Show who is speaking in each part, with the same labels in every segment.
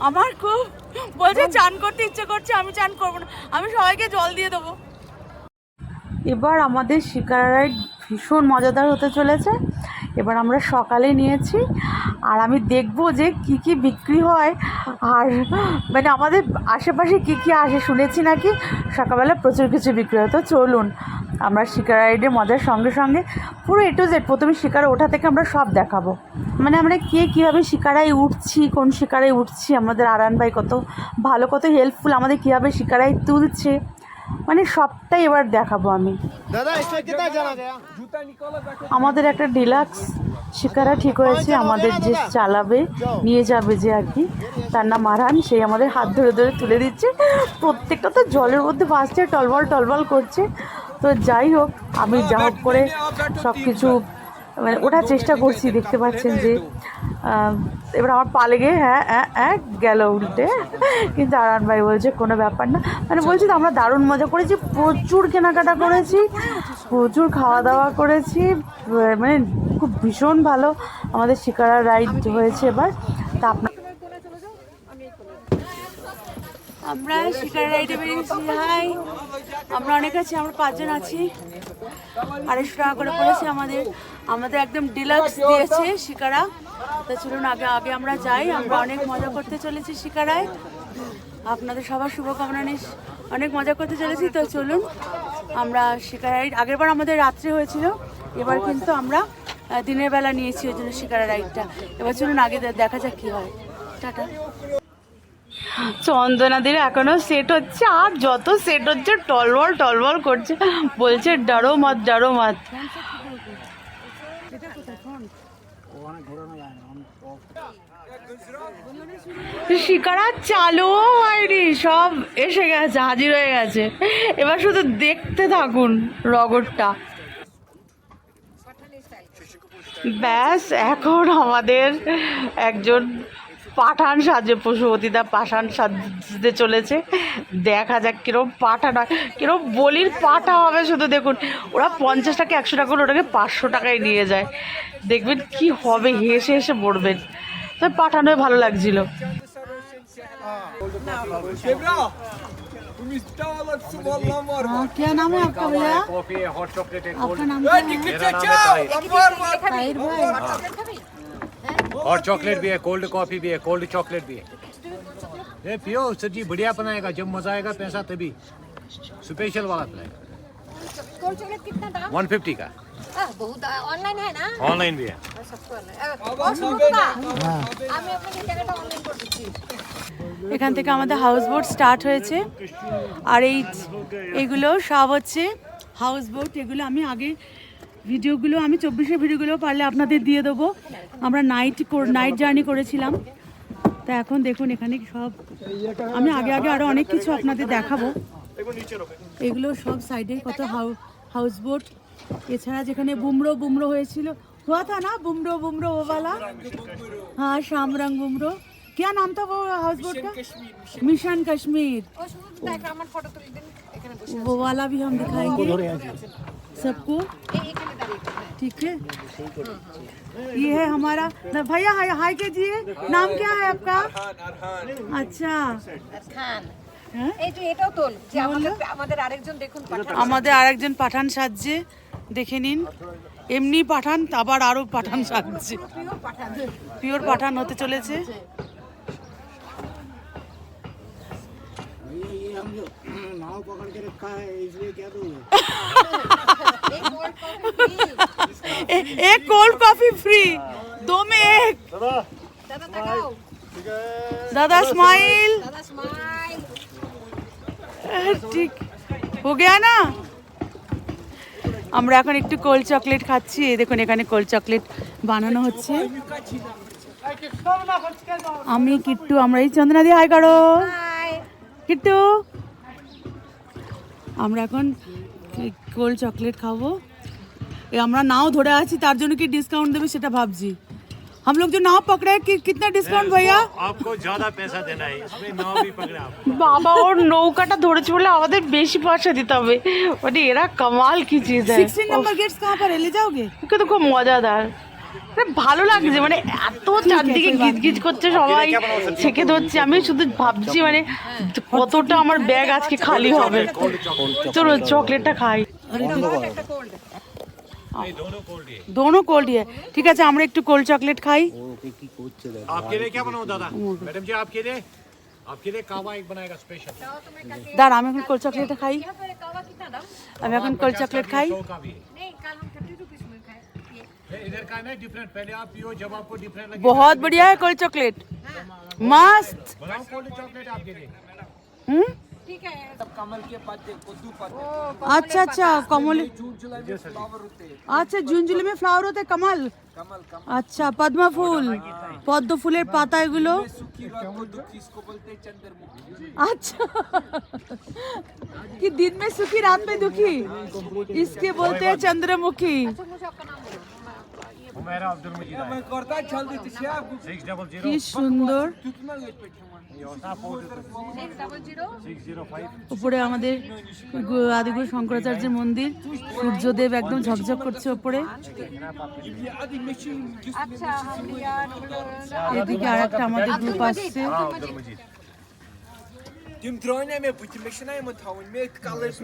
Speaker 1: আমার খুব বলছে চান করতে ইচ্ছে করছে, আমি চান করবো না, আমি সবাইকে জল দিয়ে দেবো। এবার আমাদের শিকারা রাইড ভীষণ মজাদার হতে চলেছে। এবার আমরা সকালে নিয়েছি, আর আমি দেখব যে কি কি বিক্রি হয়, আর মানে আমাদের আশেপাশে কি কি আসে। শুনেছি নাকি সকালবেলা প্রচুর কিছু বিক্রি হয়। তো চলুন আমরা শিকারা রাইডের মজার সঙ্গে সঙ্গে পুরো A to Z প্রথমে শিকারা ওঠা থেকে আমরা সব দেখাবো। মানে আমরা কে কীভাবে শিকারায় উঠছি, কোন শিকারায় উঠছি, আমাদের আরান ভাই কত ভালো, কত হেল্পফুল, আমাদের কীভাবে শিকারায় তুলছে, মানে সবটাই এবার দেখাবো আমি। আমাদের একটা ডিলাক্স শিকারা ঠিক হয়েছে, আমাদের যে চালাবে নিয়ে যাবে যে আর কি, তার নাম আরহান, সেই আমাদের হাত ধরে ধরে তুলে দিচ্ছে। প্রত্যেকটা তো জলের মধ্যে ভাসছে, টলবল টলবল করছে। তো যাই হোক, আমি যা হোক করে সব কিছু মানে ওঠার চেষ্টা করছি। দেখতে পাচ্ছেন যে এবার আমার পা লেগে গেল উল্টে, কিন্তু আরহান ভাই বলছে কোনো ব্যাপার না। মানে বলছি তো আমরা দারুণ মজা করেছি, প্রচুর কেনাকাটা করেছি, প্রচুর খাওয়া দাওয়া করেছি, মানে খুব ভীষণ ভালো আমাদের শিকারা রাইড হয়েছে এবার। তা আপনার আমরা শিকারা রাইডে বেরিয়েছি। হাই, আমরা অনেক আছি, আমরা 5 জন আছি। 250 টাকা করে পড়েছে আমাদের, আমাদের একদম ডিলাক্স দিয়েছে শিকারা। তো চলুন আগে আগে আমরা যাই, আমরা অনেক মজা করতে চলেছি শিকারায়। আপনাদের সবার শুভকামনা নিয়ে অনেক মজা করতে চলেছি। তো চলুন আমরা শিকারা রাইড, আগেরবার আমাদের রাত্রে হয়েছিল, এবার কিন্তু আমরা দিনের বেলা নিয়েছি ওই জন্য শিকারা রাইডটা। এবার চলুন আগে দেখা যাক কী হয়। টাটা। চন্দনাদের এখনো সেট হচ্ছে, আর যত সেট হচ্ছে টলবল টলবল করছে, বলছে ডারো মত ডারো মত। শিকারা চালু হয়নি, সব এসে গেছে, হাজির হয়ে গেছে। এবার শুধু দেখতে থাকুন রগরটা। ব্যাস, এখন আমাদের একজন পাঠান সাজে, পশুপতিদা পাঠান সাজতে চলেছে। দেখা যাক কিরম পাঠা নয় কিরম বলির পাঠা হবে। শুধু দেখুন, ওরা 50 টাকা 100 টাকা করে ওটাকে 500 টাকায় নিয়ে যায়। দেখবেন কি হবে, হেসে হেসে পড়বেন। তো পাঠানো ভালো লাগছিল। क्या नाम है आपका भैया? कॉफी है, हॉट चॉकलेट है, आपका नाम क्या है?
Speaker 2: हॉट चॉकलेट भी है, कोल्ड कॉफी भी है, कोल्ड चॉकलेट भी है। ये पियो सर जी, बढ़िया बनाएगा, जब मजा आएगा पैसा तभी। स्पेशल वाला पिलाएगा।
Speaker 3: कोल्ड चॉकलेट कितना दाम?
Speaker 2: 150 का।
Speaker 3: बहुत ऑनलाइन है ना?
Speaker 2: ऑनलाइन भी है।
Speaker 1: এখান থেকে আমাদের হাউস বোট স্টার্ট হয়েছে, আর এইগুলো সব হচ্ছে হাউস বোট। এগুলো আমি আগে ভিডিওগুলো, আমি 24-এর ভিডিওগুলো পারলে আপনাদের দিয়ে দেবো। আমরা নাইট জার্নি করেছিলাম। তা এখন দেখুন এখানে সব, আমি আগে আগে আরও অনেক কিছু আপনাদের দেখাবো। এগুলো সব সাইডে কত হাউস বোট। এছাড়া যেখানে বুমরো হয়েছিল, हुआ था ना बुमरो वो वाला, हाँ शामरंग बुमरो। क्या नाम था वो हाउस बोट का? मिशन कश्मीर। वो वाला भी हम दिखाएंगे सबको, ठीक है। ये है हमारा भैया, हाय कीजिए, नाम क्या है आपका? अच्छा, আমাদের আরেকজন পাঠান সাজছে, দেখে নিন। এমনি পাঠান, আবার আরো পাঠান সাজছে, পিওর পাঠান হতে চলেছে। एक कोल्ड कॉफी फ्री, 2 में 1। दादा स्माइल, ঠিক हो गया ना। আমরা এখন একটু কোল্ড চকলেট খাচ্ছি। এই দেখুন এখানে কোল্ড চকলেট বানানো হচ্ছে। আমি কিট্টু, আমরা এই চন্দনাদি হাই করো কিট্টু। আমরা এখন কোল্ড চকলেট খাবো। আমরা নাও ধরে আছি, তার জন্য কি ডিসকাউন্ট দেবে সেটা ভাবছি। हम लोग जो नाव पकड़े कि कितना डिस्काउंट भैया?
Speaker 2: आपको ज्यादा पैसा देना है, इसमें नाव भी पकड़े आप।
Speaker 1: বাবা, ওর নৌকাটা ধরেছে বলে আমাদের বেশি পয়সা দিতে হবে। মানে এরা কামাল কি চিজ है। 16 नंबर गेट्स कहाँ पर है, ले जाओगे? तो खूब मजेदार। ভালো লাগছে মানে এত চারদিকে গিজ গিজ করছে সবাই ছেঁকে ধরছে আমি শুধু ভাবছি মানে কতটা আমার ব্যাগ আজকে খালি হবে চলো চকলেটটা খাই दोनों कोल्ड ही है ठीक है আমরা একটু কোল্ড চকলেট খাই
Speaker 2: आपके लिए क्या बनाऊं दादा मैडम जी आपके लिए कावा एक बनाएगा स्पेशल
Speaker 1: দাঁড়া আমি এখন কোল্ড চকলেটটা খাই
Speaker 3: यहाँ पर कावा कितना दाम
Speaker 1: আমি এখন কোল্ড চকলেট খাই
Speaker 2: 100 का भी है
Speaker 3: नहीं कल हम 30 रुपीस में खाए ये
Speaker 2: इधर का ना डिफरेंट पहले आप पियो जब आपको डिफरेंट लगे
Speaker 1: बहुत बढ़िया है कोल्ड चॉकलेट मस्त
Speaker 2: बनाओ कोल्ड चॉकलेट आपके लिए
Speaker 3: ठीक है
Speaker 1: अच्छा अच्छा कमल अच्छा जून जुलाई में फ्लावर होते हैं कमल अच्छा पद्म फूल पद्म फूलेर पाता एगुलो अच्छा कि दिन में सुखी रात में दुखी इसके बोलते हैं चंद्रमुखी
Speaker 3: मुझे आपका नाम बोलो
Speaker 2: हुमैरा अब्दुल मजीद मैं करता जल्दी 600
Speaker 1: কি সুন্দর
Speaker 3: 600
Speaker 1: উপরে আমাদের আদিগুরু শঙ্করাচার্যের মন্দির সূর্যদেব একদম ঝকঝক করছে উপরে
Speaker 3: अच्छा हम यार
Speaker 1: এদিকে আরেকটা আমাদের গ্রুপ আসছে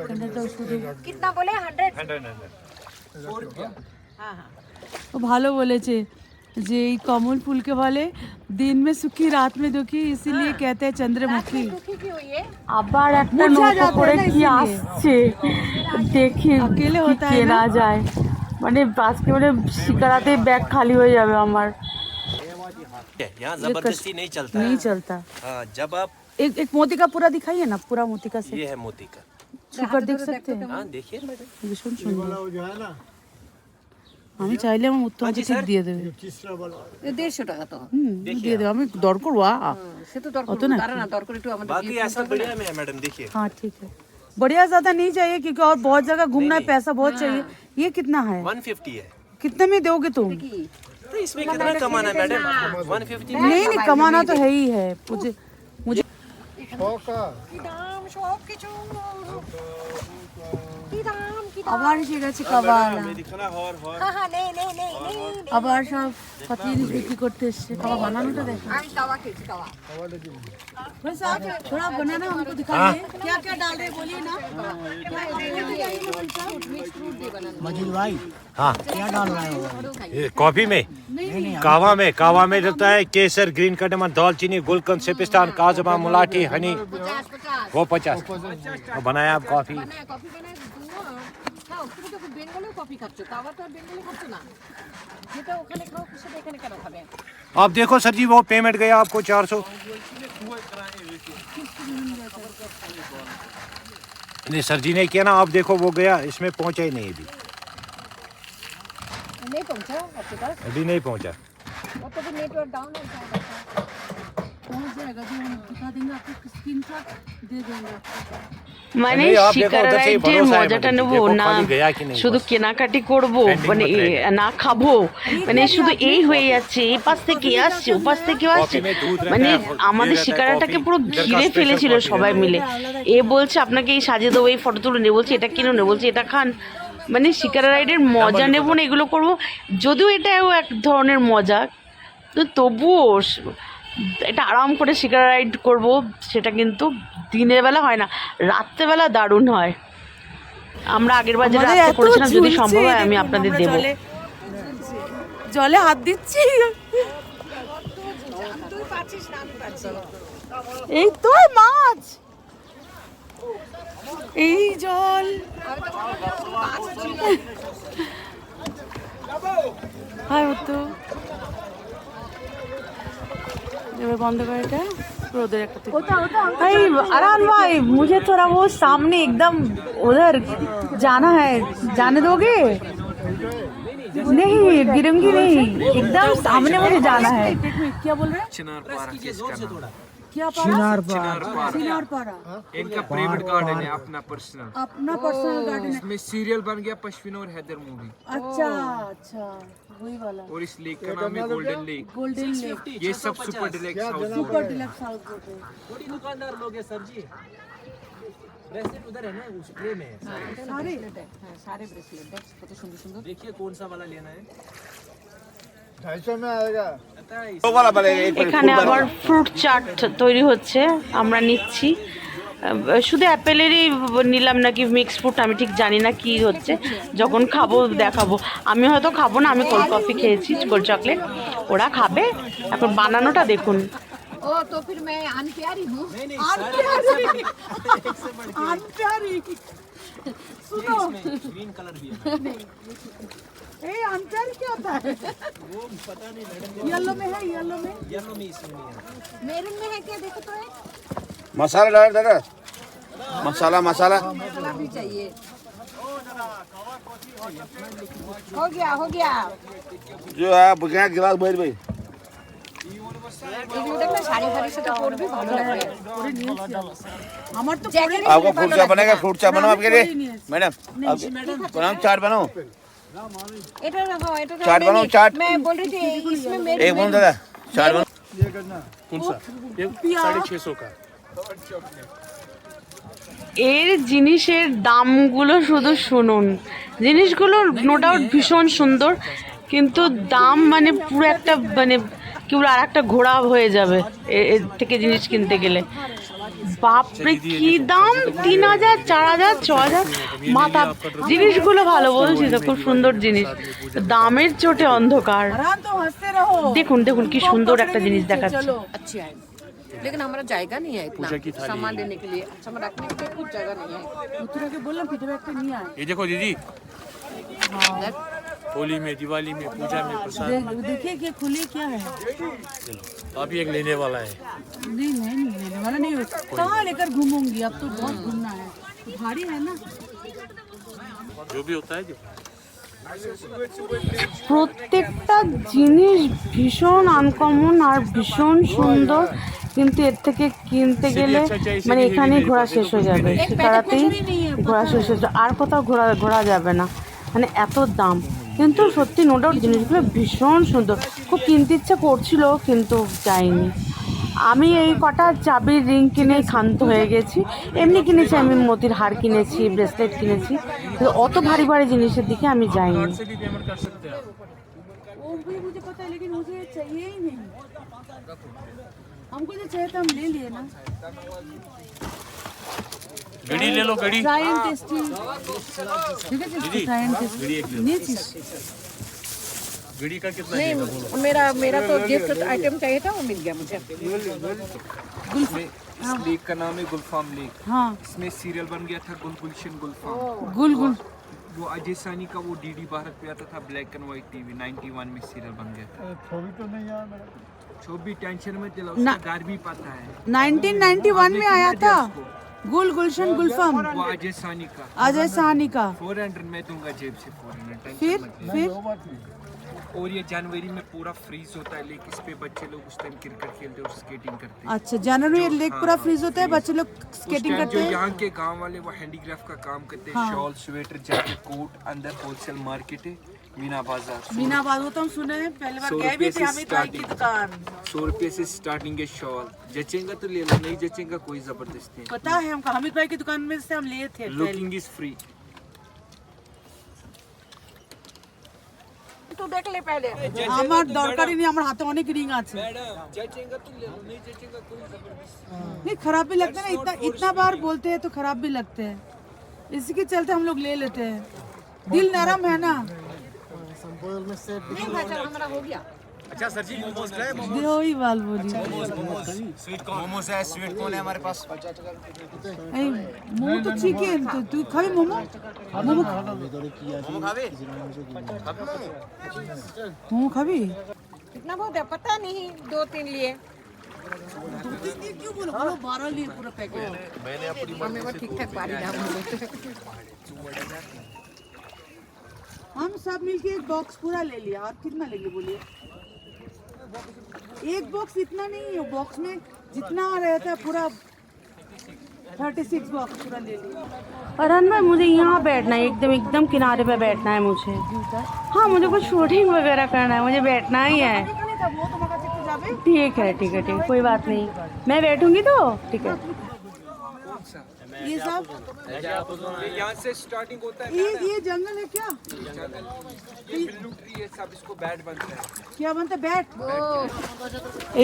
Speaker 1: এখানটাও শুধু
Speaker 3: कितना बोले 100 हाँ हाँ
Speaker 1: ও ভালো বলেছে যে এই কমল ফুলকে বলে দিন মে সুখী রাত মে দুঃখী ইসিলিয়ে कहते हैं চন্দ্রমুখী
Speaker 3: दुखी क्यों हुई है
Speaker 1: আবার একটা নৌকো করে কি আসছে দেখি
Speaker 4: अकेले
Speaker 1: কি
Speaker 4: होता है
Speaker 1: কেনা যায় মানে আজকে মানে শিকারাতে ব্যাগ খালি হয়ে যাবে আমার
Speaker 5: यहाँ जबरदस्ती नहीं चलता
Speaker 1: नहीं चलता
Speaker 5: हाँ जब आप
Speaker 1: एक एक मोती का पूरा दिखाइए ना पूरा मोती का से
Speaker 5: ये है मोती का
Speaker 1: শুকার দেখ सकते हैं
Speaker 5: हाँ देखिए
Speaker 1: ভীষণ সুন্দর আমি চাইলে আমার উত্তমকে ঠিক দিয়ে দেবে
Speaker 3: 150 টাকা তো
Speaker 1: দিয়ে দেবে আমি দর করবো
Speaker 3: সে তো দরকার
Speaker 1: অত না
Speaker 3: দাঁড়া না দরকার একটু আমাদের
Speaker 5: बाकी ऐसा बढ़िया में है मैडम देखिए
Speaker 1: हाँ ठीक है बढ़िया ज्यादा नहीं चाहिए क्योंकि और बहुत जगह घूमना है पैसा बहुत चाहिए ये कितना है
Speaker 5: 150 है
Speaker 1: कितने में दोगे तुम
Speaker 5: तो इसमें कितना कमाना है मैडम 150 में
Speaker 1: नहीं नहीं कमाना तो है ही है मुझे मुझे
Speaker 3: কি দাম সব কিছু কি দাম কি দাম
Speaker 1: আবার এসে গেছে কাবালা
Speaker 3: হ্যাঁ হ্যাঁ নেই নেই নেই নেই
Speaker 1: আবার সব কত জিনিস বিক্রি করতে এসছে খাওয়া বানানোটা দেখো
Speaker 3: আমি তাওয়া খেয়েছি তাওয়া
Speaker 1: भाई साहब थोड़ा बनाना हमको दिखाइए क्या क्या डाल रहे हैं बोलिए ना
Speaker 2: हाँ ये कॉफी में कावा में रहता है केसर ग्रीन कार्डमम दालचीनी गुलकंद सेपिस्तान काजमा मुलाठी हनी
Speaker 3: 50
Speaker 2: वो 50 वो बनाया आप कॉफी
Speaker 3: বানায় কফি বানায় খাও তুমি তো বেঙ্গলেও কফি খাচ্ছ তাওয়া তো আর বেঙ্গলে খাচ্ছ না যেটা ওখানে খাও সেটা এখানে কেন খাবে
Speaker 2: आप देखो सर जी वो पेमेंट गया आपको 400 नहीं सर जी ने किया ना आप देखो वो गया इसमें पहुंचा ही नहीं अभी
Speaker 3: नहीं पहुंचा आपके पास
Speaker 2: अभी नहीं पहुंचा
Speaker 3: वो तो भी नेटवर्क डाउन हो जाएगा
Speaker 1: पहुंच जाएगा जो हम दिखा देंगे आपको स्क्रीनशॉट दे देंगे
Speaker 4: মানে
Speaker 2: नहीं, आप देखो,
Speaker 4: শিকার
Speaker 2: उधर से ही
Speaker 4: রাইডের
Speaker 2: भरोसा है
Speaker 4: মজাটা
Speaker 2: मैडम,
Speaker 4: নেব
Speaker 2: देखो
Speaker 4: না
Speaker 2: खाली गया कि नहीं
Speaker 4: শুধু
Speaker 2: बस।
Speaker 4: কেনাকাটি করব
Speaker 2: Pending
Speaker 4: মানে
Speaker 2: मत रहिए।
Speaker 4: না খাবো মানে শুধু এই হয়ে যাচ্ছে এই পাশ থেকে আসছে ও পাশ থেকে আসছে
Speaker 2: कॉफी में दूध रहता
Speaker 4: মানে
Speaker 2: है,
Speaker 4: আমাদের
Speaker 2: ये रहता है
Speaker 4: শিকারাটাকে
Speaker 2: कॉफी,
Speaker 4: পুরো
Speaker 2: इधर का
Speaker 4: ঘিরে
Speaker 2: special
Speaker 4: ফেলেছিল
Speaker 2: कॉफी
Speaker 4: সবাই
Speaker 2: रहता है।
Speaker 4: মিলে এ বলছে আপনাকে এই সাজিয়ে দেবো এই ফটো তুলে নেবো বলছে এটা কিনো নেবো বলছে এটা খান মানে শিকারা রাইডের মজা নেব না এগুলো করব যদিও এটাও এক ধরনের মজা তো তবুও এটা আরাম করে শিকারা রাইড করব সেটা কিন্তু দিনের বেলা হয় না রাত্রেবেলা দারুণ হয় আমরা আগের বার যেটা রাত্রে করেছিলাম যদি সম্ভব হয় আমি আপনাদের দেবো
Speaker 1: জলে হাত দিচ্ছি
Speaker 3: তুই পাচ্ছিস না আমি পাচ্ছি
Speaker 1: এই তো মাছ এই জল হাই তো এবার বন্ধ করে এটা রোদের একটা भाई अरान भाई मुझे थोड़ा वो सामने एकदम उधर जाना है जाने दोगे नहीं गिरूंगी नहीं एकदम सामने मुझे जाना है क्या बोल रहे हैं क्या चिनारपाड़ा
Speaker 6: इनका प्राइवेट गार्डन है अपना पर्सनल
Speaker 1: अपना पर्सनल गार्डन है
Speaker 6: इसमें सीरियल बन गया पश्मीना और हैदर मूवी
Speaker 1: अच्छा अच्छा वही वाला
Speaker 6: और इस लेक का नाम है गोल्डन लेक
Speaker 1: गोल्डन लेक
Speaker 6: ये सब super deluxe house
Speaker 1: super deluxe house boat है
Speaker 7: बड़ी दुकानदार लोग हैं सर जी ब्रेसलेट उधर है ना उस ट्रे में है
Speaker 1: सारे
Speaker 3: হ্যাঁ সারে ব্রেসলেট দেখ কত সুন্দর সুন্দর
Speaker 7: देखिए कौन सा वाला लेना है
Speaker 4: এখানে আবার ফ্রুট চাট তৈরি হচ্ছে, আমরা নিচ্ছি। শুধু অ্যাপেলেরই নিলাম নাকি মিক্স ফ্রুট আমি ঠিক জানি না কি হচ্ছে, যখন খাবো দেখাবো। আমি হয়তো খাবো না, আমি কোল্ড কফি খেয়েছি, কোল্ড চকলেট, ওরা খাবে। এখন বানানোটা দেখুন।
Speaker 3: ओ तो फिर मैं अनप्यारी हूँ।
Speaker 1: अनप्यारी सुनो,
Speaker 7: ग्रीन कलर भी है
Speaker 1: ए अनप्यारी क्या होता है?
Speaker 7: वो पता नहीं मैडम,
Speaker 1: येलो में है, येलो में
Speaker 7: येलो में इसमें नहीं है।
Speaker 3: मेरून में है क्या देखो तो है,
Speaker 8: मसाला डाल दादा, मसाला मसाला
Speaker 3: मसाला भी चाहिए। हो गया
Speaker 8: जो है बुझा गिलास भर भाई
Speaker 3: এগুলো দেখলে শাড়ি ফাড়ির সাথে পরবি, ভালো লাগবে।
Speaker 1: আমার তো
Speaker 3: জ্যাকেট
Speaker 8: आपको फ्रूट चाट बनेगा, फ्रूट चाट बनाओ आपके लिए मैडम, बनाओ चाट बनाओ,
Speaker 3: এটা রাখো, এটা
Speaker 8: चाट बनाओ चाट,
Speaker 3: मैं बोल रही थी इसमें मेरे
Speaker 8: एक बोल दादा चाट बनाओ।
Speaker 4: এর জিনিসের দামগুলো শুধু শুনুন। জিনিসগুলো নো ডাউট ভীষণ সুন্দর, কিন্তু দাম মানে পুরো একটা মানে কি বলে আর একটা ঘোড়া হয়ে যাবে এর থেকে জিনিস কিনতে গেলে। বাপরে কি দাম, 3000, 4000, 6000 মাথা। জিনিসগুলো ভালো, বলছি তো খুব সুন্দর জিনিস, দামের চোটে অন্ধকার।
Speaker 1: आराम तो हंसते रहो।
Speaker 4: দেখুন দেখুন কি সুন্দর একটা জিনিস দেখাচ্ছে।
Speaker 1: चलो
Speaker 3: अच्छी है, लेकिन हमारा जाएगा नहीं है इतना सामान लेने के लिए, सामान रखने के लिए कुछ जगह नहीं है।
Speaker 1: उतरा के बोलना पीछे बैठ के नहीं आए।
Speaker 2: ये देखो दीदी, होली में, दिवाली में, पूजा में प्रसाद।
Speaker 1: देखिए कि खुली क्या है।
Speaker 2: अभी एक लेने वाला है।
Speaker 1: नहीं मैं नहीं लेने वाला, नहीं कहाँ लेकर घूमूंगी, अब तो बहुत घूमना है, भारी है ना।
Speaker 2: जो भी होता है जो
Speaker 4: প্রত্যেকটা জিনিস ভীষণ আনকমন আর ভীষণ সুন্দর, কিন্তু এর থেকে কিনতে গেলে মানে এখানেই ঘোরা শেষ হয়ে যাবে, শিকারাতেই ঘোরা শেষ হয়ে যাবে, আর কোথাও ঘোরা যাবে না, মানে এত দাম। কিন্তু সত্যি নো ডাউট জিনিসগুলো ভীষণ সুন্দর, খুব কিনতে ইচ্ছা করছিল কিন্তু যাইনি। আমি এই কটা চাবির রিং কিনেই ক্ষান্ত হয়ে গেছি। এমনি কিনেছি, আমি মোতির হার কিনেছি, ব্রেসলেট কিনেছি, কিন্তু অত ভারী ভারী জিনিসের দিকে আমি যাইনি।
Speaker 2: से भी पेमेंट कर सकते हैं आप।
Speaker 1: वो भी मुझे पता है, लेकिन मुझे चाहिए ही नहीं। हमको जो चाहिए था हम ले लिए ना।
Speaker 2: घड़ी ले लो, घड़ी।
Speaker 1: ट्राई एंड टेस्टी, ठीक है जी, ट्राई एंड टेस्टी नहीं चीज।
Speaker 2: घड़ी का कितना
Speaker 3: नहीं,
Speaker 2: देगा बोलो?
Speaker 3: मेरा तो गिफ्ट आइटम चाहिए था, वो मिल गया मुझे।
Speaker 6: इस लेक का नाम है गुलफाम लेक।
Speaker 1: हाँ
Speaker 6: इसमें सीरियल बन गया था गुलगुलशन गुलफाम।
Speaker 1: गुल गुल
Speaker 6: वो अजय सानी का वो डीडी भारत पे आता था, ब्लैक एंड व्हाइट टीवी, 91 में सीरियल बन गया था। छोबी टेंशन में दिला, उसका घर भी पता है।
Speaker 1: 1991 में आया था गुल गुलशन गुलफम,
Speaker 6: वो अजय सानी का।
Speaker 1: अजय साहनी का।
Speaker 6: 400 मैं दूंगा जेब से, 400 टेंशन
Speaker 1: फिर
Speaker 6: मत ले।
Speaker 1: फिर
Speaker 6: और ये जनवरी में पूरा फ्रीज होता है लेक, इस पे बच्चे लोग उस टाइम क्रिकेट खेलते और स्केटिंग करते हैं।
Speaker 1: अच्छा, जनवरी में लेक पूरा फ्रीज होता है, बच्चे लोग
Speaker 6: उस
Speaker 1: स्केटिंग
Speaker 6: टाइम
Speaker 1: करते
Speaker 6: जो
Speaker 1: हैं।
Speaker 6: यहाँ के गांव वाले वो हैंडीक्राफ्ट का काम करते हैं, शॉल, स्वेटर, जैकेट, कोट, अंदर होलसेल मार्केट है, मीना बाजार।
Speaker 1: मीना बाबू तो हम सुने हैं, पहले बार
Speaker 6: 100
Speaker 1: गए भी
Speaker 6: रुपए
Speaker 1: थे
Speaker 6: से
Speaker 1: हमिद भाई की
Speaker 6: starting।
Speaker 1: दुकान।
Speaker 6: 100 रुपये से स्टार्टिंग है शॉल, जचेंगा तो ले लो, नहीं जचेंगा कोई जबरदस्ती नहीं।
Speaker 1: पता है हमको, हमिद भाई की दुकान में से हम लिए थे पहले।
Speaker 6: Looking is free.
Speaker 3: तो देख ले पहले।
Speaker 1: আমার দরকারই নেই, আমার হাতে অনেক রিং আছে।
Speaker 6: जचेंगा तो ले लो, नहीं जचेंगा कोई जबरदस्ती
Speaker 1: नहीं खराब भी लगता है ना, इतना बार बोलते हैं तो खराब भी लगते हैं, इसी के चलते हम लोग ले लेते हैं। दिल नरम है ना।
Speaker 3: नहीं भाई साहब, हमारा हो गया।
Speaker 2: अच्छा सर जी, मोमोज है?
Speaker 1: दो ही बाल बोली।
Speaker 2: स्वीट कॉर्न मोमोज है, स्वीट कॉर्न है हमारे पास।
Speaker 1: मोमो तो चिकन, तो तू खाबी मोमो? मोमो
Speaker 2: खावे?
Speaker 1: मोमो खाबी?
Speaker 3: कितना बहुत है पता नहीं, 2-3 लिए।
Speaker 1: क्यों बोलो, बोलो 12 लिए पूरा पैकेट।
Speaker 3: हमें वो ठीक ठाक बारी दाम हो।
Speaker 1: हम सब मिलके एक बॉक्स पूरा ले लिया। आप कितना लेंगे बोलिए? एक बॉक्स इतना नहीं है, बॉक्स में जितना रहता है पूरा 36 बॉक्स पूरा ले लिया।
Speaker 4: अरन भाई मुझे यहाँ बैठना है, एकदम किनारे पे बैठना है मुझे। हाँ मुझे कुछ शूटिंग वगैरह करना है, मुझे बैठना ही है। ठीक है कोई बात नहीं, मैं बैठूंगी तो ठीक है।
Speaker 1: ये सब
Speaker 6: ये यहाँ से स्टार्टिंग होता है
Speaker 1: ये जंगल है क्या?
Speaker 6: बिल्लू ट्री है सब, इसको बैट बनता है।
Speaker 1: क्या बनতে ব্যাট?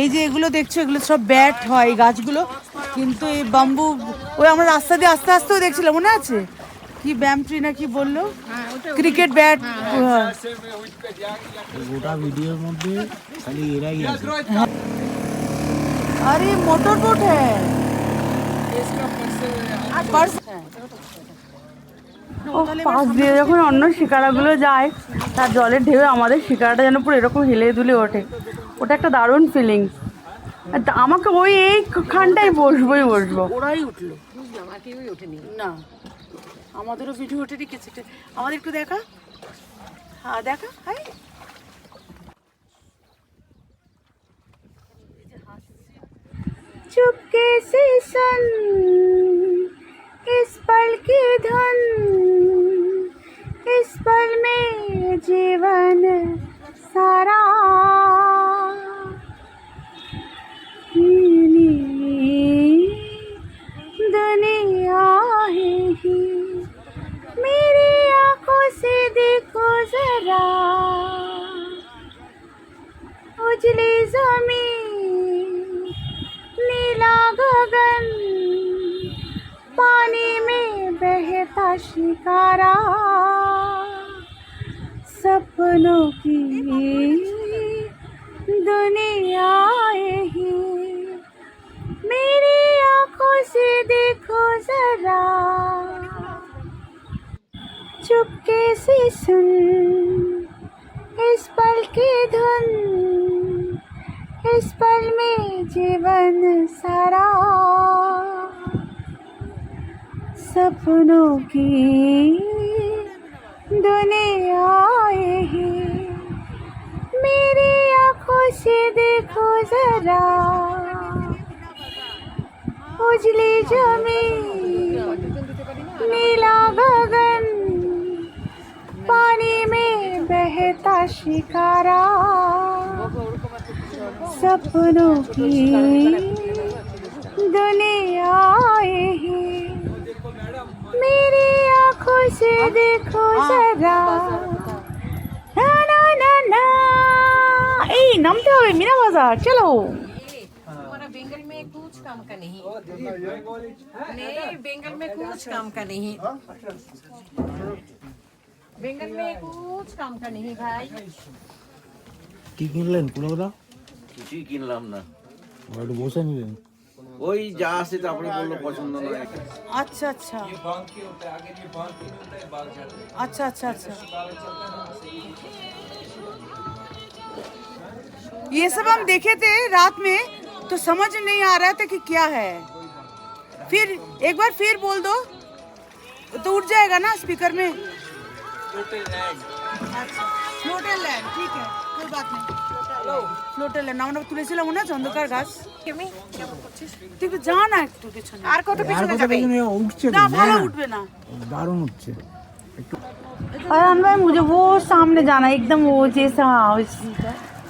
Speaker 1: এই যে এগুলো দেখছো এগুলো সব ব্যাট হয় এই গাছগুলো, কিন্তু এই বাম্বু ওই আমরা রাস্তা দিয়ে আস্তে আস্তেও দেখছিলাম, মনে আছে কি ব্যাম ট্রি না কি বললো, ক্রিকেট ব্যাট।
Speaker 7: গোটা ভিডিওর মধ্যে খালি এরাই আছে।
Speaker 1: আরে মোটর বোট হ্যাঁ पर्स है।
Speaker 4: ও পাশ দিয়ে যখন অন্য শিকারাগুলো যায় তার জলের ঢেউ আমাদের শিকারাটা যেন পুরো এরকম হেলে দুলে ওঠে, ওটা একটা দারুণ ফিলিংস। আমাকে ওই এইখানটায় বসবো।
Speaker 1: ওরাই উঠলো
Speaker 3: বুঝলাম, আর কেউই ওঠেনি।
Speaker 1: না, আমাদেরও ভিডিও ওঠেনি কিছু, আমাদের একটু দেখা। হ্যাঁ দেখা, হাই
Speaker 4: चुपके से सुन इस पल की धुन, इस पल में जीवन सारा दुनिया है ही, मेरी आंखों से देखो जरा, उजली जमीन नीला गगन, पानी में बहता शिकारा, सपनों की दुनिया ही, मेरी आंखों से देखो जरा, चुपके से सुन इस पल की धुन, इस पल में जीवन सारा, सपनों की दुनिया ही, मेरी आंखों से देखो जरा, उजली जमीन नीला गगन, पानी में बहता शिकारा, सपनों की दुनिया ही, मेरी आंखों से देखो जरा, ना ना ना ना। এই নামতে হবে মিনা বাজার, চলো।
Speaker 3: हमारा बेंगल में कुछ काम का नहीं, नहीं बेंगल में कुछ काम का नहीं, बेंगल में कुछ काम का नहीं भाई।
Speaker 7: কি কিনলেন পুরোটা?
Speaker 8: কিছুই কিনলাম না,
Speaker 7: একটু বসে নিলেন।
Speaker 8: ওই যা আছে তারপরে বললো পছন্দ নয়।
Speaker 1: अच्छा अच्छा अच्छा अच्छा अच्छा, ये सब हम देखे थे रात में तो समझ नहीं आ रहा था कि क्या है, फिर एक बार फिर बोल दो तो उठ जाएगा ना स्पीकर में। फ्लोटल लैंड, ठीक है कोई बात नहीं, फ्लोटल लैंड আমরা তুলেছিলাম না চন্দ্রকার গাছ। তুই একটু যা না একটু পেছনে,
Speaker 3: আর কত পিছনে যাবে?
Speaker 7: উঠছে
Speaker 1: না ভালো উঠবে না।
Speaker 7: দারুণ উঠছে।
Speaker 4: अरहान भाई मुझे वो सामने जाना है, एकदम वो जैसा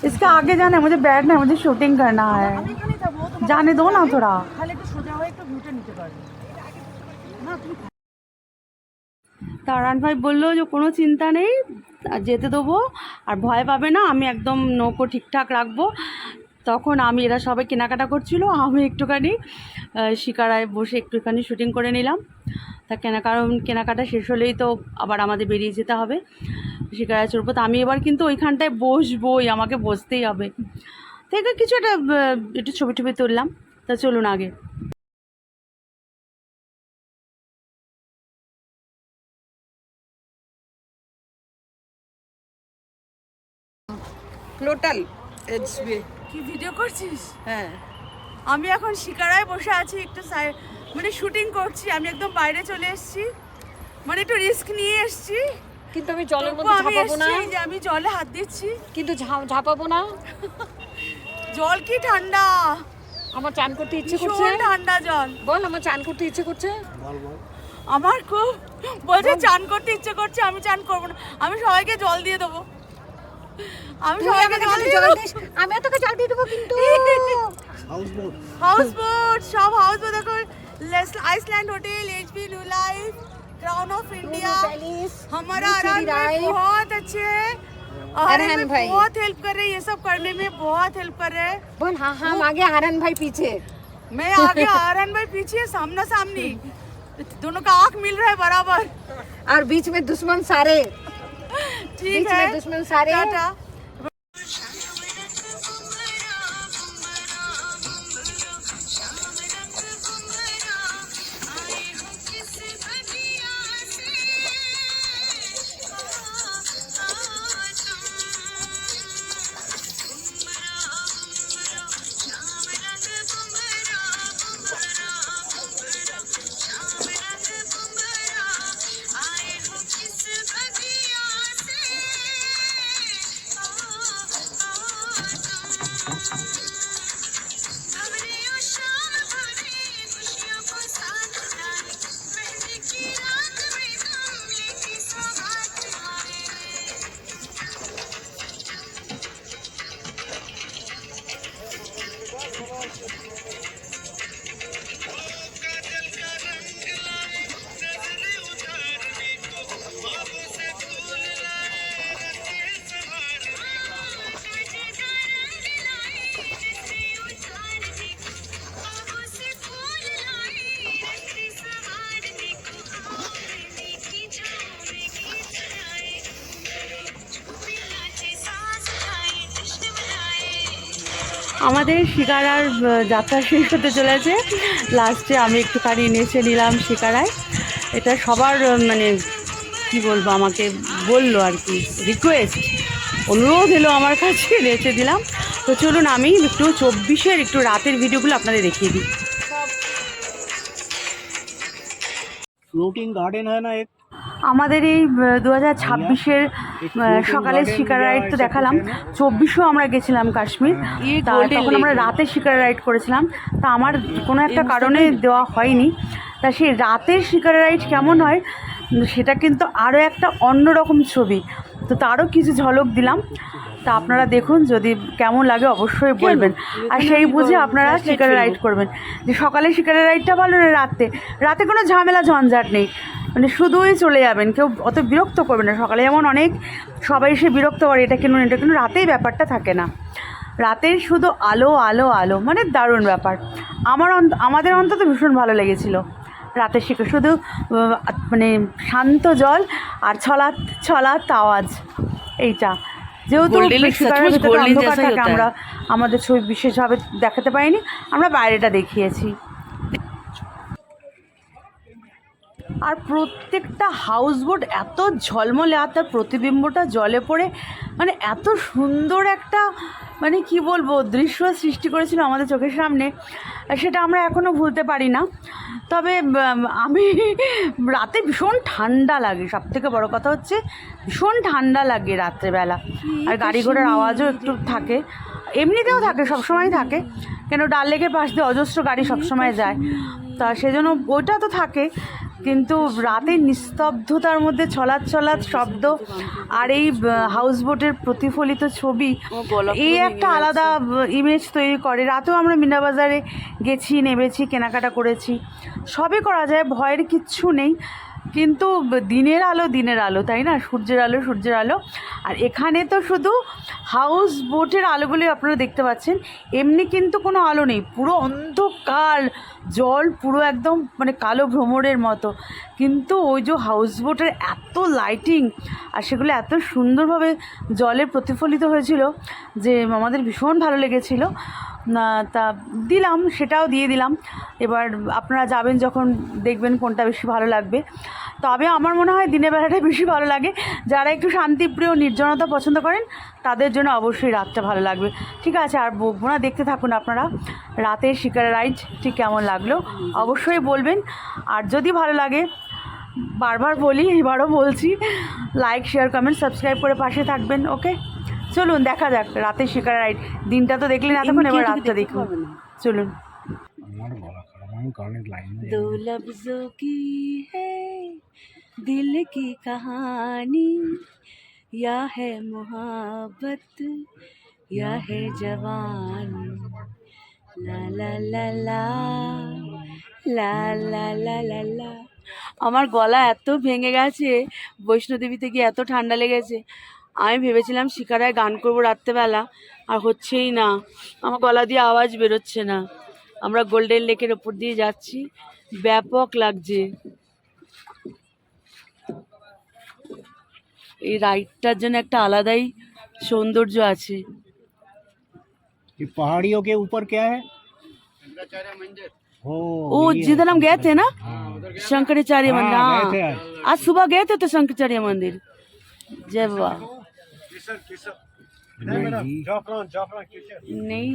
Speaker 4: इसके आगे जाना है, मुझे बैठना है, मुझे शूटिंग करना है, जाने दो ना थोड़ा।
Speaker 1: খালি একটু সোজা হয়ে একটু ভিউটা নিতে পারবে না তুমি।
Speaker 4: তা আরহান ভাই বললো যে কোনো চিন্তা নেই, আর যেতে দেবো, আর ভয় পাবে না, আমি একদম নৌকো ঠিকঠাক রাখবো। তখন এরা সবাই কেনাকাটা করছিল, আমি একটুখানি শিকারায় বসে একটুখানি শুটিং করে নিলাম। তা কারণ কেনাকাটা শেষ হলেই তো আবার আমাদের বেরিয়ে যেতে হবে, শিকারায় চড়বো। তো আমি এবার কিন্তু ওইখানটায় বসবোই, আমাকে বসতেই হবে। থেকে কিছু একটু ছবি টবি তুললাম। তা চলুন আগে।
Speaker 3: फ्लोटल एचबी
Speaker 1: কি ভিডিও করছিস?
Speaker 3: হ্যাঁ,
Speaker 1: আমি এখন শিকারায় বসে আছি, একটু মানে শুটিং করছি, আমি একদম বাইরে চলে এসেছি, মানে একটু রিস্ক নিয়ে এসেছি,
Speaker 3: কিন্তু আমি জলের
Speaker 1: তবুও
Speaker 3: মধ্যে
Speaker 1: আমি
Speaker 3: ঝাঁপাবো না,
Speaker 1: এসেছি যে আমি জলে হাত দিচ্ছি,
Speaker 3: কিন্তু ঝাঁপাবো না।
Speaker 1: জল কি ঠান্ডা,
Speaker 3: আমার চান করতে ইচ্ছে করছে।
Speaker 1: ভীষণ ঠান্ডা জল।
Speaker 3: বল, আমার চান করতে ইচ্ছে করছে।
Speaker 1: আমার খুব বলছে চান করতে ইচ্ছে করছে, আমি চান করবো না, আমি সবাইকে জল দিয়ে দেবো, আমি
Speaker 3: তুই
Speaker 1: সবাইকে
Speaker 3: আমাকে
Speaker 1: জল
Speaker 3: যদি
Speaker 1: দিয়ে
Speaker 3: জল
Speaker 1: দেবো।
Speaker 3: দিস, আমিও তোকে জল দিয়ে দেবো। কিন্তু
Speaker 1: হাউস বোট, সব হাউস বোট দেখো, Iceland hotel, HP new life, crown of India, हमारा
Speaker 3: Blue Cherry
Speaker 1: अरहान भाई
Speaker 3: Ride।
Speaker 1: बहुत अच्छे हैं।
Speaker 3: अरहान भाई
Speaker 1: बहुत हेल्प कर रहे हैं, ये सब करने में बहुत हेल्प कर रहे हैं।
Speaker 3: बोल हाँ हम आगे हरन भाई पीछे।
Speaker 1: मैं आगे, अरहान भाई पीछे, सामना सामनी, दोनों का आंख मिल रहा है बराबर।
Speaker 3: और बीच में दुश्मन सारे,
Speaker 1: ठीक
Speaker 3: बीच
Speaker 1: है,
Speaker 3: में दुश्मन सारे।
Speaker 1: टाटा। আমাদের শিকারার যাত্রা শেষ হতে চলেছে। লাস্টে আমি একটুখানি নেচে নিলাম শিকারায়। এটা সবার মানে কি বলবো, আমাকে বললো আর কি, রিকোয়েস্ট, অনুরোধ এলো আমার কাছে, নেচে দিলাম। তো চলুন আমি একটু 24-এর একটু রাতের ভিডিওগুলো আপনাদের দেখিয়ে দিই।
Speaker 7: फ्लोटिंग गार्डन है ना एक,
Speaker 1: আমাদের এই 2026-এর সকালের শিকার রাইড তো দেখালাম, 24-ও আমরা গেছিলাম কাশ্মীর। তা তখন আমরা রাতে শিকার রাইড করেছিলাম, তা আমার কোনো একটা কারণে দেওয়া হয়নি। তা সেই রাতের শিকার রাইড কেমন হয় সেটা কিন্তু আরও একটা অন্যরকম ছবি, তো তারও কিছু ঝলক দিলাম। তা আপনারা দেখুন, যদি কেমন লাগে অবশ্যই বলবেন, আর সেই বুঝে আপনারা শিকার রাইড করবেন। যে সকালে শিকারের রাইডটা ভালো না রাতে, রাতে কোনো ঝামেলা ঝঞ্ঝাট নেই, মানে শুধুই চলে যাবেন, কেউ অত বিরক্ত করবে না। সকালে যেমন অনেক সবাই এসে বিরক্ত করে, এটা কিনুন এটা কিনুন, রাতেই ব্যাপারটা থাকে না। রাতের শুধু আলো আলো আলো, মানে দারুণ ব্যাপার। আমাদের অন্তত ভীষণ ভালো লেগেছিল রাতের শিকার, শুধু মানে শান্ত জল আর ছলাৎ ছলাৎ আওয়াজ, এইটা। যেহেতু শিকারের ভেতরে অন্ধকার থাকে, আমরা আমাদের ছবি বিশেষভাবে দেখাতে পারিনি, আমরা বাইরেটা দেখিয়েছি। আর প্রত্যেকটা হাউসবোট এত ঝলমলে, আর তার প্রতিবিম্বটা জলে পড়ে মানে এত সুন্দর একটা মানে কি বলবো দৃশ্য সৃষ্টি করেছিল আমাদের চোখের সামনে, সেটা আমরা এখনও ভুলতে পারি না। তবে আমি রাতে ভীষণ ঠান্ডা লাগে, সবথেকে বড় কথা হচ্ছে ভীষণ ঠান্ডা লাগে রাত্রেবেলা। আর গাড়ি ঘোড়ার আওয়াজও একটু থাকে, এমনিতেও থাকে, সবসময় থাকে, কেন ডাল লেকের পাশ দিয়ে অজস্র গাড়ি সবসময় যায়, তা সেজন্য ওইটা তো থাকে। কিন্তু রাতের নিস্তব্ধতার মধ্যে ছলাৎ ছলাৎ শব্দ আর এই হাউসবোটের প্রতিফলিত ছবি, এই একটা আলাদা ইমেজ তৈরি করে। রাতেও আমরা মিনা বাজারে গেছি, নেমেছি, কেনাকাটা করেছি, সবই করা যায়, ভয়ের কিচ্ছু নেই। কিন্তু দিনের আলো দিনের আলো, তাই না, সূর্যের আলো সূর্যের আলো। আর এখানে তো শুধু হাউস বোটের আলোগুলি আপনারা দেখতে পাচ্ছেন, এমনি কিন্তু কোনো আলো নেই, পুরো অন্ধকার, জল পুরো একদম মানে কালো ভ্রমরের মতো। কিন্তু ওই যে হাউস বোটের এত লাইটিং আর সেগুলো এত সুন্দরভাবে জলে প্রতিফলিত হয়েছিল যে আমাদের ভীষণ ভালো লেগেছিল। তা দিলাম, সেটাও দিয়ে দিলাম। এবার আপনারা যাবেন যখন দেখবেন কোনটা বেশি ভালো লাগবে। তবে আমার মনে হয় দিনের বেলাটাই বেশি ভালো লাগে। যারা একটু শান্তিপ্রিয়, নির্জনতা পছন্দ করেন তাদের জন্য অবশ্যই রাতটা ভালো লাগবে। ঠিক আছে, আর বকবো না, দেখতে থাকুন আপনারা রাতের শিকার রাইড ঠিক কেমন লাগলো অবশ্যই বলবেন। আর যদি ভালো লাগে, বারবার বলি, এবারও বলছি, লাইক শেয়ার কমেন্ট সাবস্ক্রাইব করে পাশে থাকবেন। ওকে, চলুন দেখা যাক রাতের শিকার রাইড। দিনটা তো দেখলেন এতক্ষণ, এবার রাতটা দেখুন, চলুন। दो लफ्जों की है दिल की कहानी, या है मोहब्बत या है जवानी, ला ला ला ला লা লা লা লা লা। আমার গলা এত ভেঙে গেছে, বৈষ্ণোদেবীতে গিয়ে এত ঠান্ডা লেগেছে। আমি ভেবেছিলাম শিকারায় গান করবো রাত্রেবেলা, আর হচ্ছেই না, আমার গলা দিয়ে আওয়াজ বেরোচ্ছে না। আমরা গোল্ডেন লেকের ওপর দিয়ে যাচ্ছি, ব্যাপক লাগছে। এই রাইডটার জন্য একটা আলাদাই সৌন্দর্য আছে।
Speaker 2: ये पहाड़ियों के ऊपर क्या है?
Speaker 1: वो जिधर हम गए थे ना, शंकराचार्य मंदिर। हाँ, आज सुबह गए थे तो शंकराचार्य मंदिर। जय बाबा। नहीं,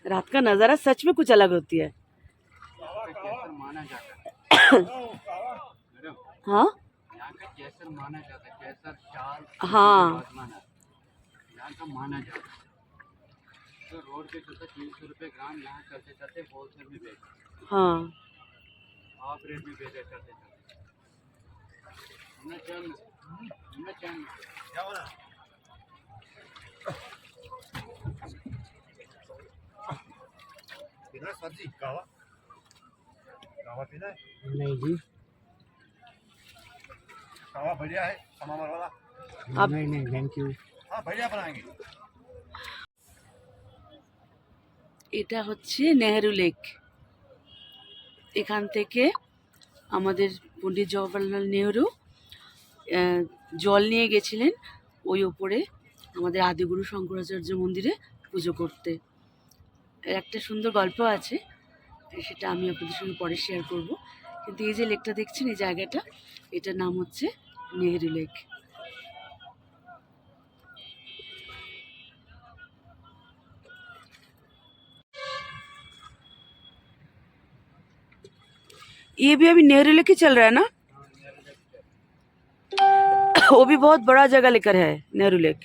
Speaker 1: रात का नजारा सच में कुछ अलग होती है। हाँ हाँ,
Speaker 2: तो रोड पे जो 300 रुपए ग्राम यहाँ चलते चलते होलसेल में बेच,
Speaker 1: हाँ।
Speaker 2: हाफ रेट में बेचे चलते चलते। क्या बोला? पीना सब्जी कावा कावा पीना है? नहीं जी, कावा बढ़िया है समामर वाला।
Speaker 1: अब
Speaker 2: नहीं थैंक यू। हाँ बढ़िया बनाएंगे।
Speaker 1: এটা হচ্ছে নেহেরু লেক। এখান থেকে আমাদের পণ্ডিত জওহরলাল নেহেরু জল নিয়ে গেছিলেন ওই ওপরে আমাদের আদিগুরু শঙ্করাচার্য মন্দিরে পুজো করতে। এর একটা সুন্দর গল্প আছে, সেটা আমি আপনাদের সঙ্গে পরে শেয়ার করব। কিন্তু এই যে লেকটা দেখছেন, এই জায়গাটা, এটার নাম হচ্ছে নেহেরু লেক। ये भी अभी नेहरू लेके चल रहा है ना? वो भी बहुत बड़ा जगह लेकर है नेहरू लेक।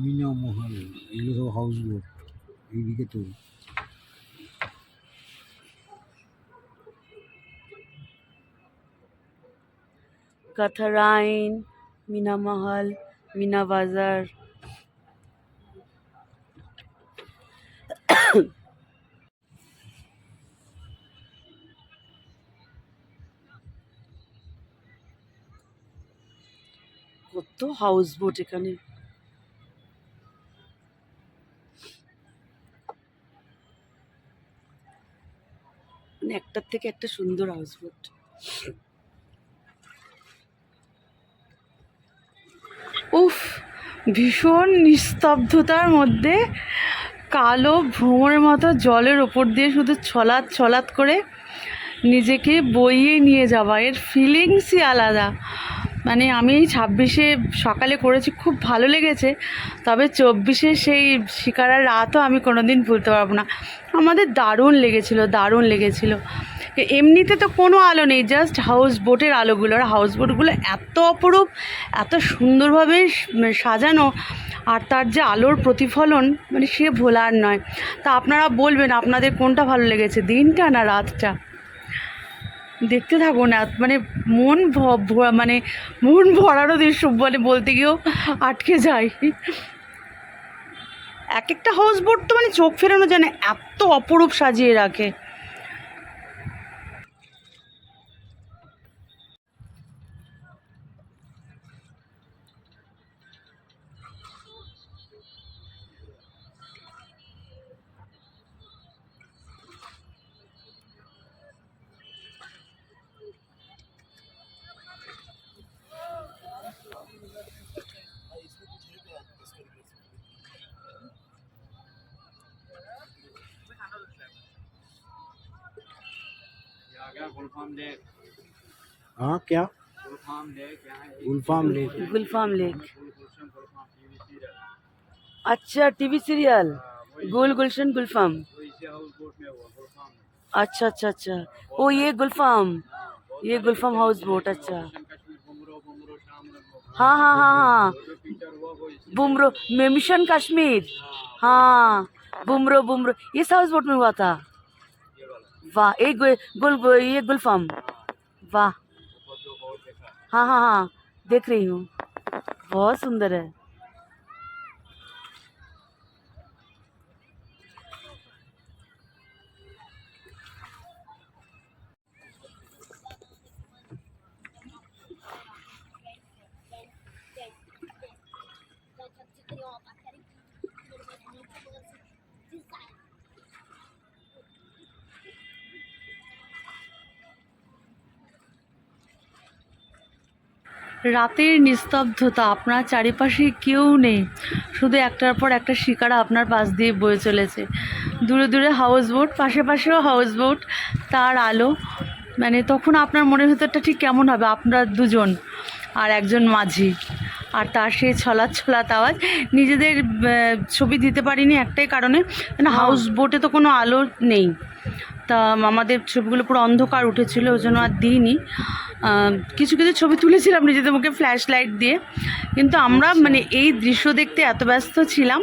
Speaker 2: মিনা মহল, এগুলো সব হাউস বোট এইদিকে তো।
Speaker 1: কাথারাইন, মিনা মহল, মিনা বাজার। কত হাউস বোট এখানে। মানে একটার থেকে একটা সুন্দর হাউস বোট। উফ, ভীষণ নিস্তব্ধতার মধ্যে কালো ভ্রমরের মতো জলের ওপর দিয়ে শুধু ছলাৎ ছলাৎ করে নিজেকে বইয়ে নিয়ে যাওয়া, এর ফিলিংসই আলাদা। মানে আমি এই 26-এ সকালে করেছি, খুব ভালো লেগেছে। তবে 24-এ সেই শিকারার রাতও আমি কোনো দিন ভুলতে পারবো না। আমাদের দারুণ লেগেছিলো। এমনিতে তো কোনো আলো নেই, জাস্ট হাউস বোটের আলোগুলো। আর হাউস বোটগুলো এত অপরূপ, এত সুন্দরভাবে সাজানো, আর তার যে আলোর প্রতিফলন, মানে সে ভোলার নয়। তা আপনারা বলবেন আপনাদের কোনটা ভালো লেগেছে, দিনটা না রাতটা? দেখতে থাকুন। মানে মন ভরারও দৃশ্য, মানে বলতে গিয়েও আটকে যায়। এক একটা হাউস বোট তো মানে চোখ ফেরানো যায় না, এত অপরূপ সাজিয়ে রাখে।
Speaker 2: हाँ क्या?
Speaker 4: गुलफाम लेक। अच्छा, टीवी सीरियल गुल गुलशन गुलफाम। अच्छा अच्छा अच्छा, ओ ये गुलफाम हाउस बोट। अच्छा, हाँ हाँ हाँ हाँ, बुमरो मिशन कश्मीर। हाँ, बुमरो इस हाउस बोट में हुआ था। वाह, एक ये गुलफाम, वाह। हाँ हाँ हाँ, देख रही हूँ, बहुत सुंदर है।
Speaker 1: রাতের নিস্তব্ধতা, আপনার চারিপাশে কেউ নেই, শুধু একটার পর একটা শিকারা আপনার পাশ দিয়ে বয়ে চলেছে। দূরে দূরে হাউস বোট, পাশে পাশেও হাউস বোট, তার আলো, মানে তখন আপনার মনের ভেতরটা ঠিক কেমন হবে? আপনার দুজন আর একজন মাঝি, আর তার সেই ছলাৎ আওয়াজ। নিজেদের ছবি দিতে পারিনি একটাই কারণে, মানে হাউস বোটে তো কোনো আলো নেই, তা আমাদের ছবিগুলো পুরো অন্ধকার উঠেছিল, ওই জন্য আর দিইনি। কিছু কিছু ছবি তুলেছিলাম নিজেদের মুখে ফ্ল্যাশ লাইট দিয়ে, কিন্তু আমরা মানে এই দৃশ্য দেখতে এত ব্যস্ত ছিলাম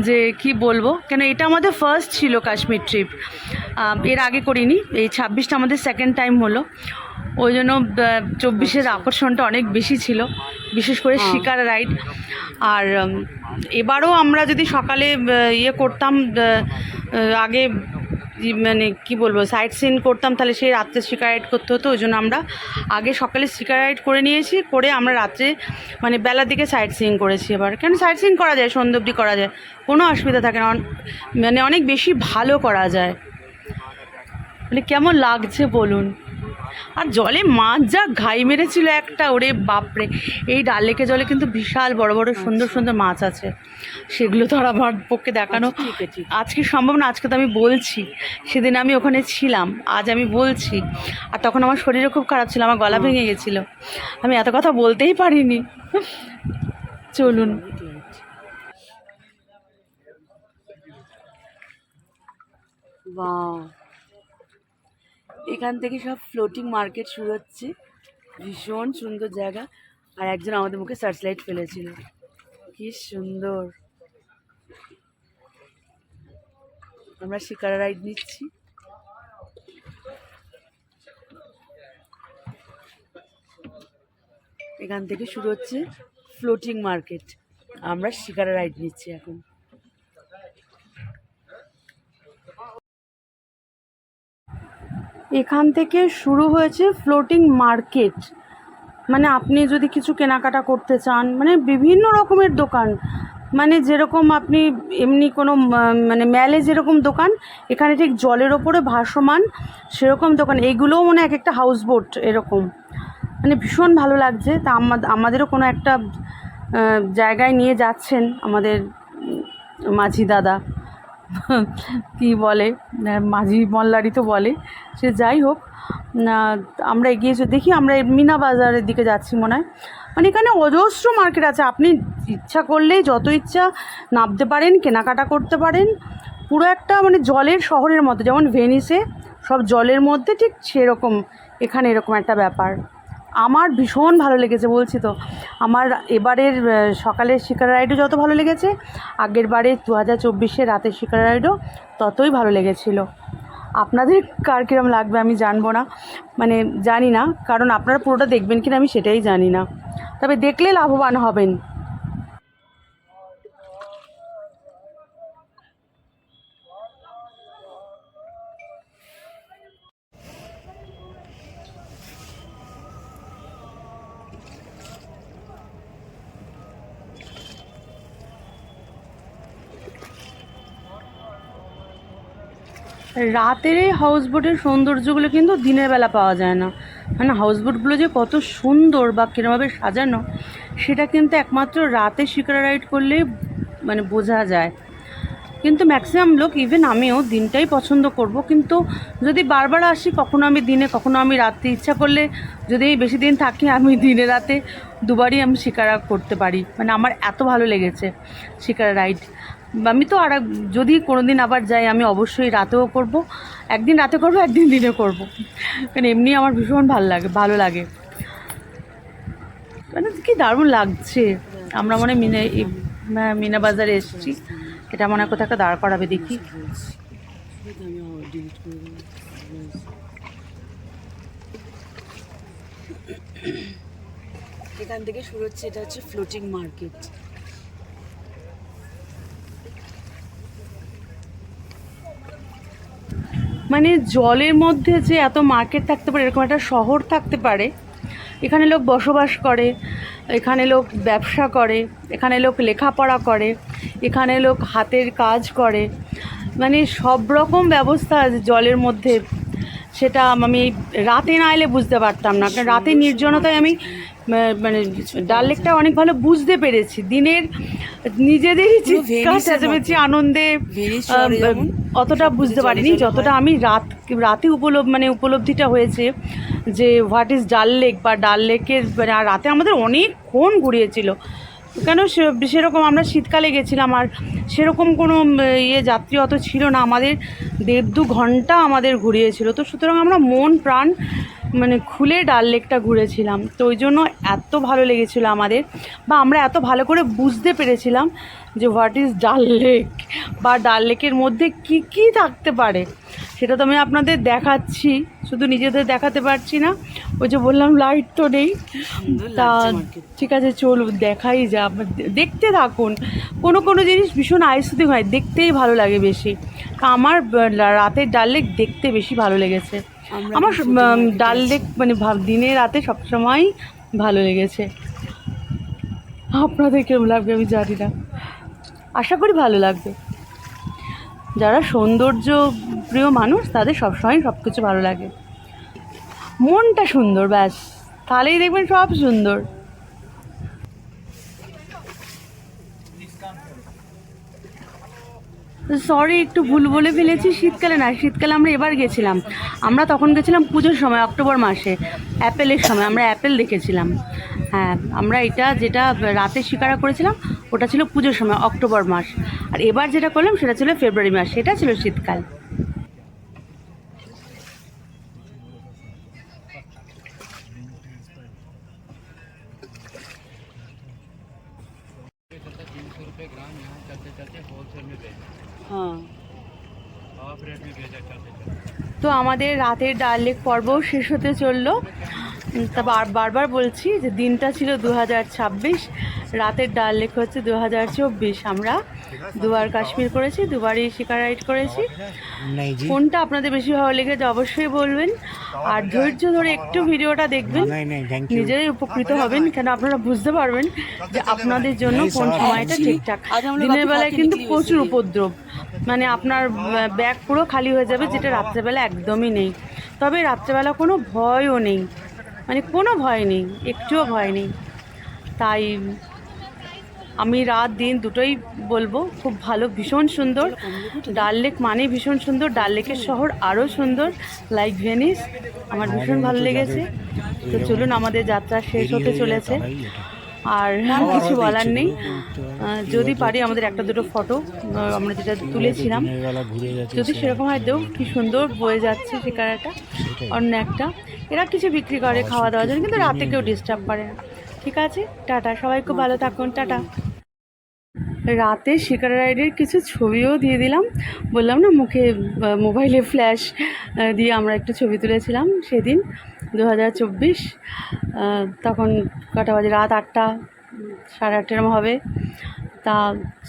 Speaker 1: যে কি বলবো। কেন এটা আমাদের ফার্স্ট ছিল কাশ্মীর ট্রিপ, এর আগে করিনি, এই 26টা আমাদের সেকেন্ড টাইম হলো, ওই জন্য 24-এর আকর্ষণটা অনেক বেশি ছিল, বিশেষ করে শিকারা রাইড। আর এবারও আমরা যদি সকালে ইয়ে করতাম, আগে মানে কি বলবো, সাইট সিন করতাম, তাহলে সেই রাত্রে শিকার রাইড করতে হতো। ওই জন্য আমরা আগে সকালে শিকার রাইড করে নিয়েছি, করে আমরা রাত্রে মানে বেলার দিকে সাইট সিইং করেছি। এবার কেন সাইট সিইং করা যায়, সন্ধ্যে অবধি করা যায়, কোনো অসুবিধা থাকে না, মানে অনেক বেশি ভালো করা যায়। মানে কেমন লাগছে বলুন। আর জলে মাছ যা ঘাই মেরেছিল একটা, ওরে বাপরে। এই ডাল লেকে জলে কিন্তু বিশাল বড় বড় সুন্দর সুন্দর মাছ আছে, সেগুলো তো আর আমার পক্ষে দেখানো আজকে সম্ভব না। আজকে তো আমি বলছি, সেদিন আমি ওখানে ছিলাম, আজ আমি বলছি, আর তখন আমার শরীরও খুব খারাপ ছিল, আমার গলা ভেঙে গেছিলো, আমি এত কথা বলতেই পারিনি। চলুন।
Speaker 4: বাহ, এখান থেকে সব ফ্লোটিং মার্কেট শুরু হচ্ছে, ভীষণ সুন্দর জায়গা। আর একজন আমাদের মুখে সার্চ লাইট ফেলেছিল, কি সুন্দর। আমরা শিকারা রাইড নিচ্ছি। এখান থেকে শুরু হচ্ছে ফ্লোটিং মার্কেট, আমরা শিকারা রাইড নিচ্ছি এখন।
Speaker 1: এখান থেকে শুরু হয়েছে ফ্লোটিং মার্কেট, মানে আপনি যদি কিছু কেনাকাটা করতে চান, মানে বিভিন্ন রকমের দোকান, মানে যেরকম আপনি এমনি কোনো মানে মেলে যেরকম দোকান, এখানে ঠিক জলের ওপরে ভাসমান সেরকম দোকান। এইগুলোও মানে এক একটা হাউস বোট এরকম, মানে ভীষণ ভালো লাগছে। তা আমাদেরও কোনো একটা জায়গায় নিয়ে যাচ্ছেন আমাদের মাঝি দাদা, কি বলে, মাঝি মল্লারি তো বলে, সে যাই হোক। আমরা এগিয়ে দেখি, আমরা মিনা বাজারের দিকে যাচ্ছি মনে হয়। মানে এখানে অজস্র মার্কেট আছে, আপনি ইচ্ছা করলেই যত ইচ্ছা নামতে পারেন, কেনাকাটা করতে পারেন। পুরো একটা মানে জলের শহরের মতো, যেমন ভেনিসে সব জলের মধ্যে, ঠিক সেরকম এখানে এরকম একটা ব্যাপার। আমার ভীষণ ভালো লেগেছে, বলছি তো। আমার এবারের সকালের শিকারা রাইডও যত ভালো লেগেছে, আগের বারে 2024-এর রাতের শিকারা রাইডও ততই ভালো লেগেছিল। আপনাদের কার কীরকম লাগবে আমি জানবো না, মানে জানি না, কারণ আপনারা পুরোটা দেখবেন কিনা আমি সেটাই জানি না, তবে দেখলে লাভবান হবেন। রাতের এই হাউসবোটের সৌন্দর্যগুলো কিন্তু দিনের বেলা পাওয়া যায় না, মানে হাউসবোটগুলো যে কত সুন্দর বা কীরকমভাবে সাজানো, সেটা কিন্তু একমাত্র রাতে শিকারা রাইড করলেই মানে বোঝা যায়। কিন্তু ম্যাক্সিমাম লোক, ইভেন আমিও দিনটাই পছন্দ করব, কিন্তু যদি বারবার আসি, কখনো আমি দিনে কখনো আমি রাত্রে, ইচ্ছা করলে যদি বেশি দিন থাকি আমি দিনে রাতে দুবারই আমি শিকারা করতে পারি। মানে আমার এত ভালো লেগেছে শিকারা রাইড। আমি তো আর যদি কোনো দিন আবার যাই আমি অবশ্যই রাতেও করব, একদিন রাতে করব, একদিন দিনে করব, কারণ এমনি আমার ভীষণ ভালো লাগে। মানে কি দারুণ লাগছে। আমরা মনে মিনা বাজারে এসেছি, এটা মনে হয় কোথাও একটা দাঁড় করাবে, দেখি। এখান থেকে শুরু হচ্ছে, এটা হচ্ছে ফ্লোটিং মার্কেট। মানে জলের মধ্যে যে এত মার্কেট থাকতে পারে, এরকম একটা শহর থাকতে পারে, এখানে লোক বসবাস করে, এখানে লোক ব্যবসা করে, এখানে লোক লেখাপড়া করে, এখানে লোক হাতের কাজ করে, মানে সব রকম ব্যবস্থা আছে জলের মধ্যে। সেটা আমি রাতে না এলে বুঝতে পারতাম না, কারণ রাতে নির্জনতায় আমি মানে ডাল লেকটা অনেক ভালো বুঝতে পেরেছি। দিনের নিজেদেরই চিৎকার চেঁচামেচি আনন্দে অতটা বুঝতে পারিনি, যতটা আমি রাতে উপলব্ধিটা হয়েছে যে হোয়াট ইজ ডাল লেক, বা ডাল লেকের রাতে আমাদের অনেকক্ষণ ঘুরিয়েছিল। কেন সেরকম আমরা শীতকালে গেছিলাম, আর সেরকম কোনো যাত্রী অত ছিল না, আমাদের 1.5-2 ঘন্টা আমাদের ঘুরিয়েছিল। তো সুতরাং আমরা মন প্রাণ খুলে ডাল লেকটা ঘুরেছিলাম। তো ওই জন্য এত ভালো লেগেছিলো আমাদের, বা আমরা এত ভালো করে বুঝতে পেরেছিলাম যে হোয়াট ইজ ডাল লেক, বা ডাল লেকের মধ্যে কি কি থাকতে পারে। সেটা তো আমি আপনাদের দেখাচ্ছি, শুধু নিজেদের দেখাতে পারছি না, ওই যে বললাম লাইট তো নেই। তা ঠিক আছে, চলুন দেখাই যা, দেখতে থাকুন। কোনো জিনিস ভীষণ আইসুদি হয়, দেখতেই ভালো লাগে বেশি। আমার রাতের ডাল লেক দেখতে বেশি ভালো লেগেছে। আমার ডাল লেক দিনে রাতে সবসময় ভালো লেগেছে। আপনাদের কেমন লাগবে আমি জানি না, আশা করি ভালো লাগবে। যারা সৌন্দর্য প্রিয় মানুষ তাদের সবসময় সব কিছু ভালো লাগে, মনটা সুন্দর, ব্যাস তাহলেই দেখবেন সব সুন্দর। সরি, একটু ভুল বলে ফেলেছি, শীতকালে না, শীতকালে আমরা এবার গেছিলাম, আমরা তখন গেছিলাম পুজোর সময়, অক্টোবর মাসে, অ্যাপেলের সময় আমরা অ্যাপেল দেখেছিলাম। হ্যাঁ, আমরা যেটা রাতে শিকারা করেছিলাম ওটা ছিল পুজোর সময়, অক্টোবর মাস। আর এবার যেটা করলাম সেটা ছিল ফেব্রুয়ারি মাস, সেটা ছিল শীতকাল। হ্যাঁ, তো আমাদের রাতের ডাল লেক পর্বও শেষ হতে চললো। তা বারবার বলছি যে দিনটা ছিল 2026, রাতের ডাল লেক হচ্ছে 2024। আমরা দুবার কাশ্মীর করেছি, দুবারই শিকার রাইড করেছি। কোনটা আপনাদের বেশি ভালো লেগেছে অবশ্যই বলবেন, আর ধৈর্য ধরে একটু ভিডিওটা দেখবেন, নিজেরাই উপকৃত হবেন, কেন আপনারা বুঝতে পারবেন যে আপনাদের জন্য কোন সময়টা ঠিকঠাক। দিনের বেলায় কিন্তু প্রচুর উপদ্রব, আপনার ব্যাগ পুরো খালি হয়ে যাবে, যেটা রাত্রেবেলা একদমই নেই। তবে রাত্রেবেলা কোনো ভয়ও নেই, কোনো ভয় নেই, একটুও ভয় নেই। তাই আমি রাত দিন দুটোই বলবো, খুব ভালো, ভীষণ সুন্দর। ডাল লেক ভীষণ সুন্দর, ডাল লেকের শহর আরও সুন্দর, লাইক ভেনিস। আমার ভীষণ ভালো লেগেছে। তো চলুন, আমাদের যাত্রা শেষ হতে চলেছে, আর কিছু বলার নেই। যদি পারি আমাদের একটা দুটো ফটো আমরা যেটা তুলেছিলাম, যদি সেরকম হয় দেও, কি সুন্দর বয়ে যাচ্ছে শিকারাটা। অন্য একটা, এরা কিছু বিক্রি করে খাওয়া দাওয়ার জন্য, কিন্তু রাতে কেউ ডিস্টার্ব করে না। ঠিক আছে, টাটা, সবাই খুব ভালো থাকুন, টাটা। রাতে শিকারা রাইডের কিছু ছবিও দিয়ে দিলাম, বললাম না মুখে মোবাইলে ফ্ল্যাশ দিয়ে আমরা একটু ছবি তুলেছিলাম সেদিন 2024। তখন কটা বাজে, রাত 8টা, 8:30 এরকম হবে। তা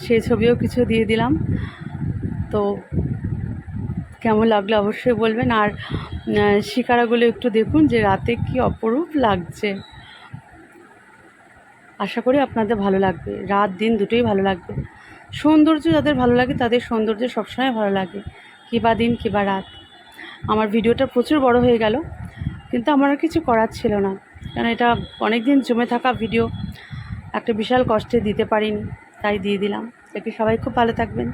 Speaker 1: সেই ছবিও কিছু দিয়ে দিলাম। তো কেমন লাগলো অবশ্যই বলবেন, আর শিকারাগুলো একটু দেখুন যে রাতে কি অপরূপ লাগছে। আশা করি আপনাদের ভালো লাগবে, রাত দিন দুটোই ভালো লাগবে। সৌন্দর্য যাদের ভালো লাগে তাদের সৌন্দর্য সবসময় ভালো লাগে, কী বা দিন কী বা রাত। আমার ভিডিওটা প্রচুর বড় হয়ে গেল, কিন্তু আমার আর কিছু করার ছিল না, কারণ এটা অনেক দিন জমে থাকা ভিডিও, একটা বিশাল কষ্টে দিতে পারিনি, তাই দিয়ে দিলাম। তাকে সবাই খুব ভালো থাকবেন।